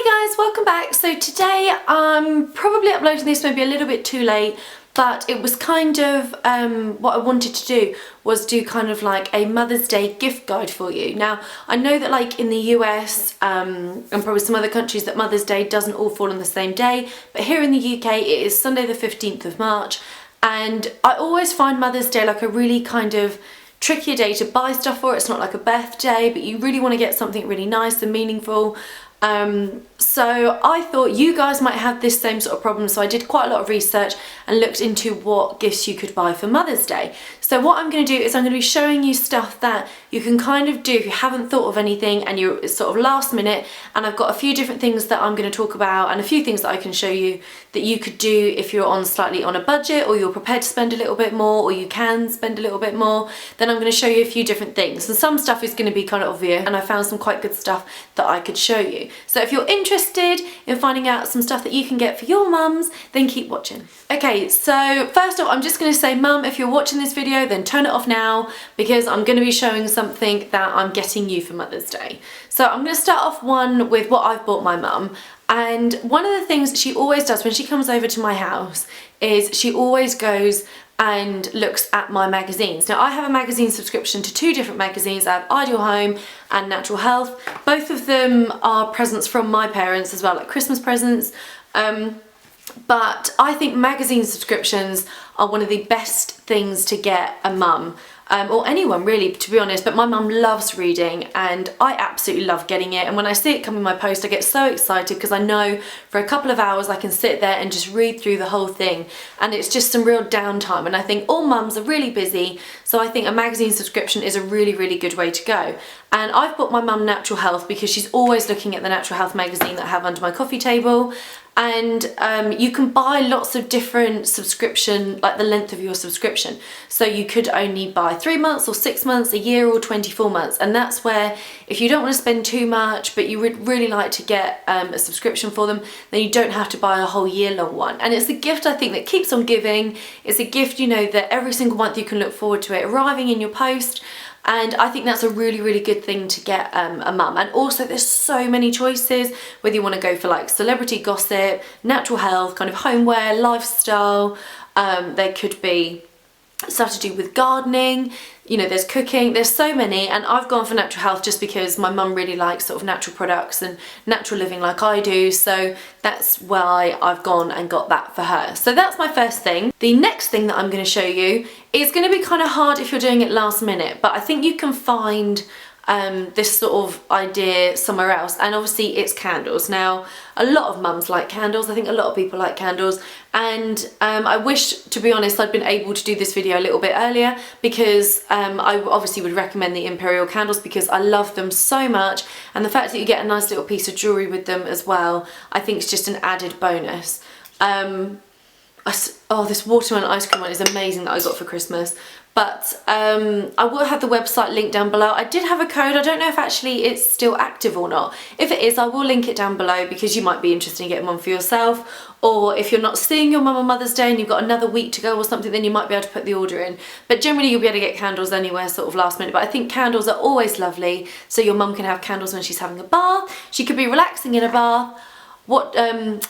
Hi guys, welcome back. So today I'm probably uploading this maybe a little bit too late, but it was kind of what I wanted to do was do kind of like a Mother's Day gift guide for you. Now I know that like in the US and probably some other countries that Mother's Day doesn't all fall on the same day, but here in the UK it is Sunday the 15th of March, and I always find Mother's Day like a really kind of trickier day to buy stuff for. It's not like a birthday, but you really want to get something really nice and meaningful. So I thought you guys might have this same sort of problem, so I did quite a lot of research and looked into what gifts you could buy for Mother's Day. So what I'm going to do is I'm going to be showing you stuff that you can kind of do if you haven't thought of anything and you're sort of last minute, and I've got a few different things that I'm going to talk about and a few things that I can show you that you could do if you're slightly on a budget, or you're prepared to spend a little bit more, or you can spend a little bit more. Then I'm going to show you a few different things, and some stuff is going to be kind of obvious, and I found some quite good stuff that I could show you. So if you're interested in finding out some stuff that you can get for your mums, then keep watching. Okay, so first off, I'm just going to say, Mum, if you're watching this video, then turn it off now, because I'm going to be showing something that I'm getting you for Mother's Day. So I'm going to start off with what I've bought my mum. And one of the things that she always does when she comes over to my house is she always goes and looks at my magazines. Now I have a magazine subscription to two different magazines. I have Ideal Home and Natural Health. Both of them are presents from my parents as well, like Christmas presents. But I think magazine subscriptions are one of the best things to get a mum. Or anyone really, to be honest, but my mum loves reading and I absolutely love getting it, and when I see it come in my post I get so excited because I know for a couple of hours I can sit there and just read through the whole thing, and it's just some real downtime, and I think all mums are really busy, so I think a magazine subscription is a really good way to go. And I've bought my mum Natural Health because she's always looking at the Natural Health magazine that I have under my coffee table. And you can buy lots of different subscription, like the length of your subscription. So you could only buy 3 months or 6 months, a year or 24 months. And that's where if you don't want to spend too much, but you would really like to get a subscription for them, then you don't have to buy a whole year long one. And it's a gift, I think, that keeps on giving. It's a gift, you know, that every single month you can look forward to it arriving in your post. And I think that's a really good thing to get a mum. And also there's so many choices, whether you want to go for like celebrity gossip, natural health, kind of homeware, lifestyle. There could be stuff to do with gardening, you know, there's cooking, there's so many, and I've gone for Natural Health just because my mum really likes sort of natural products and natural living like I do, so that's why I've gone and got that for her. So that's my first thing. The next thing that I'm going to show you is going to be kind of hard if you're doing it last minute, but I think you can find this sort of idea somewhere else, and obviously it's candles. Now a lot of mums like candles, I think a lot of people like candles, and I wish, to be honest, I'd been able to do this video a little bit earlier, because I obviously would recommend the Imperial candles because I love them so much, and the fact that you get a nice little piece of jewellery with them as well, I think it's just an added bonus. Oh, this watermelon ice cream one is amazing that I got for Christmas. But I will have the website linked down below. I did have a code. I don't know if actually it's still active or not. If it is, I will link it down below because you might be interested in getting one for yourself. Or if you're not seeing your mum on Mother's Day and you've got another week to go or something, then you might be able to put the order in. But generally you'll be able to get candles anywhere sort of last minute. But I think candles are always lovely. So your mum can have candles when she's having a bath. She could be relaxing in a bath,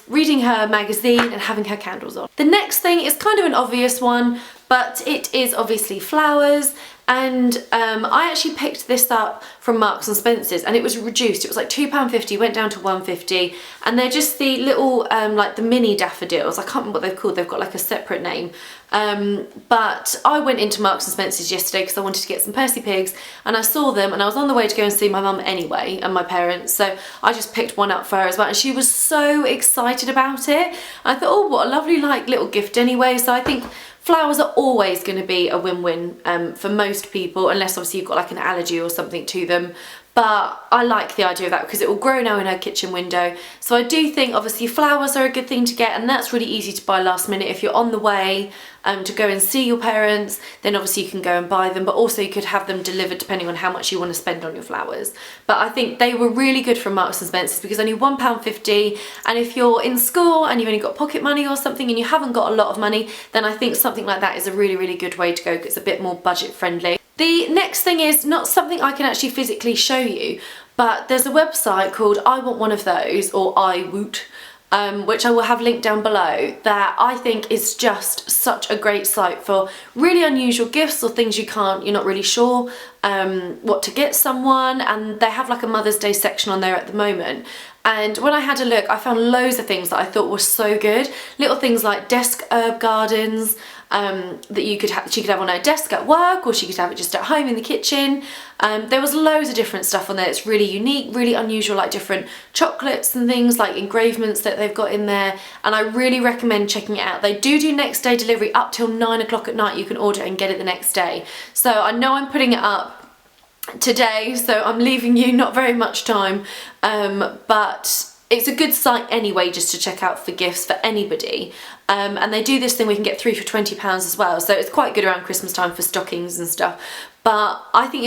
reading her magazine and having her candles on. The next thing is kind of an obvious one, but it is obviously flowers. And I actually picked this up from Marks and Spencer's, and it was reduced. It was like £2.50, went down to £1.50, and they're just the little like the mini daffodils. I can't remember what they're called. They've got like a separate name. But I went into Marks and Spencer's yesterday because I wanted to get some Percy Pigs, and I saw them, and I was on the way to go and see my mum anyway and my parents, so I just picked one up for her as well, and she was so excited about it. I thought, oh, what a lovely like little gift anyway. So I think flowers are always going to be a win-win for most people, unless obviously you've got like an allergy or something to them. But I like the idea of that because it will grow now in her kitchen window. So I do think obviously flowers are a good thing to get, and that's really easy to buy last minute. If you're on the way to go and see your parents, then obviously you can go and buy them, but also you could have them delivered depending on how much you want to spend on your flowers. But I think they were really good from Marks and Spencer's because only £1.50, and if you're in school and you've only got pocket money or something and you haven't got a lot of money, then I think something like that is a really good way to go because it's a bit more budget friendly. The next thing is not something I can actually physically show you, but there's a website called I Want One of Those, or iWoot, which I will have linked down below, that I think is just such a great site for really unusual gifts or things you're not really sure what to get someone, and they have like a Mother's Day section on there at the moment. And when I had a look, I found loads of things that I thought were so good. Little things like desk herb gardens that she could have on her desk at work, or she could have it just at home in the kitchen. There was loads of different stuff on there. It's really unique, really unusual, like different chocolates and things, like engravements that they've got in there. And I really recommend checking it out. They do next day delivery up till 9 o'clock at night. You can order it and get it the next day. So I know I'm putting it up today, so I'm leaving you not very much time, but it's a good site anyway just to check out for gifts for anybody. And they do this thing, we can get 3 for £20 as well, so it's quite good around Christmas time for stockings and stuff. But I think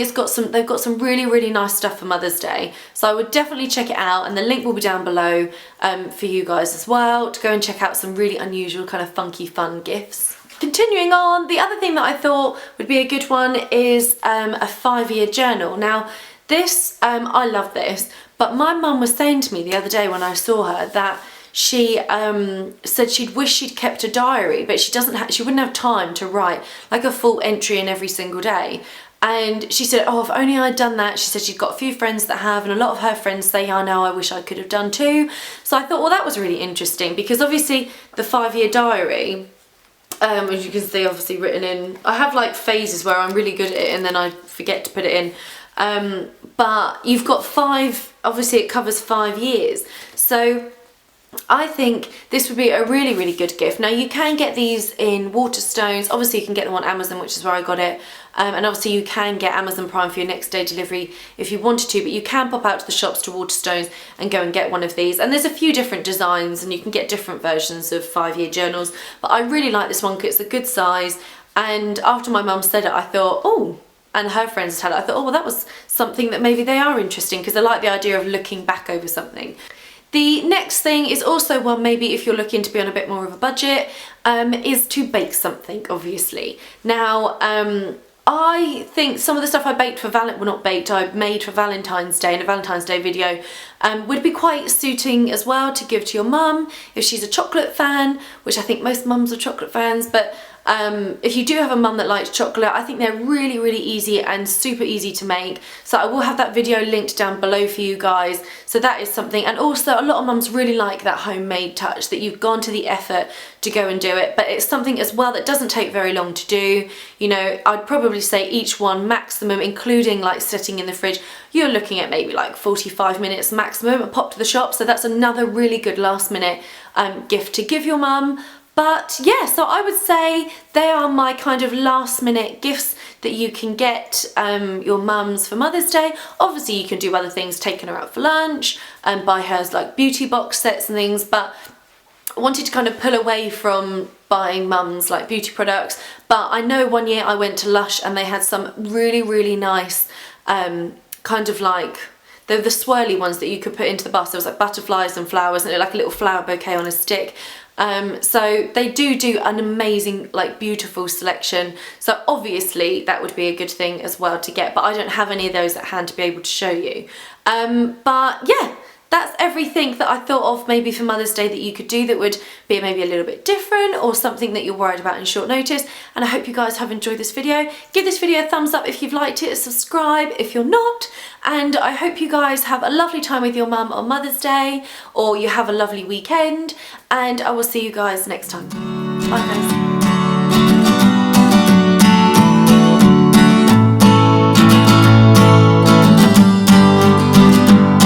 they've got some really nice stuff for Mother's Day, so I would definitely check it out, and the link will be down below for you guys as well to go and check out some really unusual kind of funky fun gifts. Continuing on, the other thing that I thought would be a good one is a 5-year journal. Now this, I love this, but my mum was saying to me the other day when I saw her that she said she'd wish she'd kept a diary, but she wouldn't have time to write like a full entry in every single day. And she said, oh, if only I'd done that. She said she'd got a few friends that have, and a lot of her friends say, I know, I wish I could have done too. So I thought, well, that was really interesting, because obviously the 5-year diary, as you can see, obviously written in, I have like phases where I'm really good at it and then I forget to put it in, but you've got 5, obviously it covers 5 years, so I think this would be a really good gift. Now you can get these in Waterstones, obviously you can get them on Amazon, which is where I got it, and obviously you can get Amazon Prime for your next day delivery if you wanted to, but you can pop out to the shops to Waterstones and go and get one of these. And there's a few different designs and you can get different versions of 5-year journals, but I really like this one because it's a good size. And after my mum said it, I thought, oh, and her friends had it, I thought, oh, well, that was something that maybe they are interesting, because I like the idea of looking back over something. The next thing is also one, maybe if you're looking to be on a bit more of a budget, is to bake something, obviously. Now, I think some of the stuff I baked for I made for Valentine's Day in a Valentine's Day video would be quite suiting as well to give to your mum if she's a chocolate fan, which I think most mums are chocolate fans, but if you do have a mum that likes chocolate, I think they're really easy and super easy to make. So I will have that video linked down below for you guys. So that is something, and also a lot of mums really like that homemade touch, that you've gone to the effort to go and do it, but it's something as well that doesn't take very long to do. You know, I'd probably say each one maximum, including like setting in the fridge, you're looking at maybe like 45 minutes maximum, a pop to the shop. So that's another really good last minute gift to give your mum. But yeah, so I would say they are my kind of last minute gifts that you can get your mums for Mother's Day. Obviously you can do other things, taking her out for lunch and buy her like beauty box sets and things, but I wanted to kind of pull away from buying mums like beauty products. But I know one year I went to Lush and they had some really nice kind of like, they're the swirly ones that you could put into the bus. There was like butterflies and flowers and like a little flower bouquet on a stick. So they do an amazing, like, beautiful selection. So obviously that would be a good thing as well to get, but I don't have any of those at hand to be able to show you. But yeah, that's everything that I thought of maybe for Mother's Day that you could do that would be maybe a little bit different, or something that you're worried about in short notice. And I hope you guys have enjoyed this video. Give this video a thumbs up if you've liked it, subscribe if you're not, and I hope you guys have a lovely time with your mum on Mother's Day, or you have a lovely weekend, and I will see you guys next time. Bye guys.